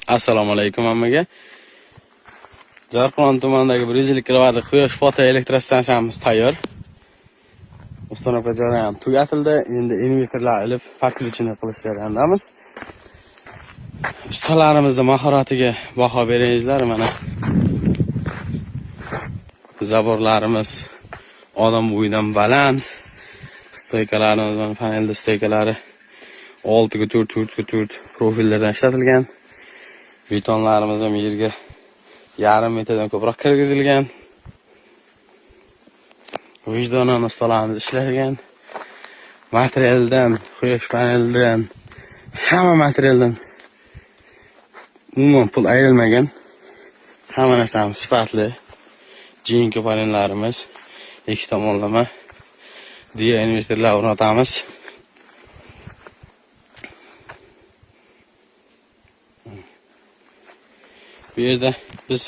Assalomu alaykum hammaga. Jarqon tumanidagi 150 kW quyosh fotoelektrostansiyamiz tayyor. Uстановка jarayoni tugatildi. Endi invertorlar ilib подключение qilish jarayonidamiz. Ustalarimizning mahoratiga baho beringizlar. Mana zaborlarimiz odam bo'yidan baland. Stoykalarimiz, mana panelda stoykalari 6 ga 4 profillardan ishlatilgan. Betonlarimiz ham yerga yarim metrdan ko'proq kirgizilgan. Vijdonan ustalarimiz ishlagan. Materialdan, quyosh panelidan, hamma materialdan umuman pul ayrilmagan. Hamma narsamiz sifatli. Jinko panellarimiz ikki tomonlama dia invertorlar o'rnatamiz. Bu yerda biz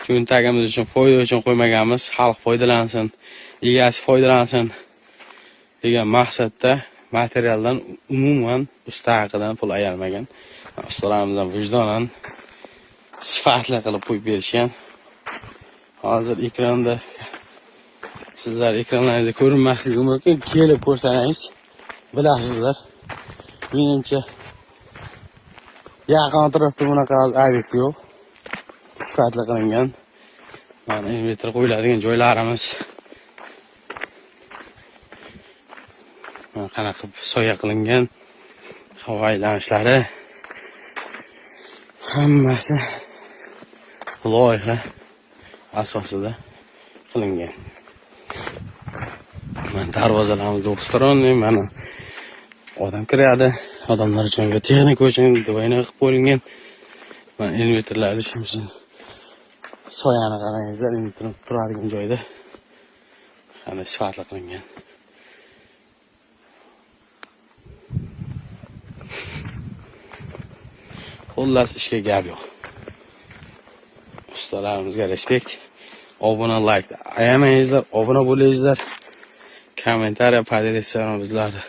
cho'ntagimiz uchun foyda uchun qo'ymaganmiz, xalq foydalansin, egasi foydalansin degan maqsadda materialdan umuman usta haqidan pul ayirmagan. Ustalarimiz ham vijdonan sifatli qilib qo'yib berishgan. Hozir ekranda sizlar ekranlaringizda ko'rinmasligi mumkin, kelib ko'rsangiz bilasizlar. Menimcha yaqin atrofda bunaqa obyekt yo'q. Sifatli qilingan. Mana invertor qo'yiladigan joylarimiz. Mana qanaqa soya qilingan. Havo aylanishlari hammasi loyiha asosida qilingan. Mana darvozalarimiz o'xshironli, mana odam kiradi. Odamlar uchun va texnika uchun divoyna qilib qo'yilgan. Mana invertorlar ishimiz uchun soyani qarangizlar, invertor turadigan joyda qanday sifatli qilingan. Xullas ishga gap yo'q. Ustalarimizga respekt. Obuna, like ayamangizlar, obuna bo'lingizlar. Kommentariya podelirsizlar, bizlarni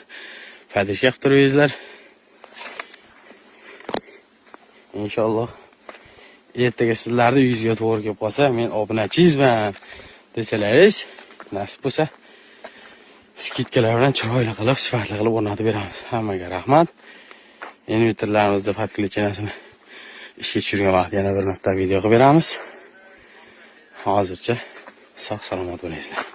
podelish qilib turingizlar. Inshaalloh ertaga sizlarning uyingizga to'g'ri kelib qolsa, men obunachingizman desalaringiz, nasib bo'lsa, skidkalar bilan chiroyli qilib, sifatli qilib o'rnatib beramiz. Hammaga rahmat. Invertorlarimizda podключениесini ishga tushirgan vaqt yana bir marta video qilib beramiz. Hozircha sog' salomat bo'lingizlar.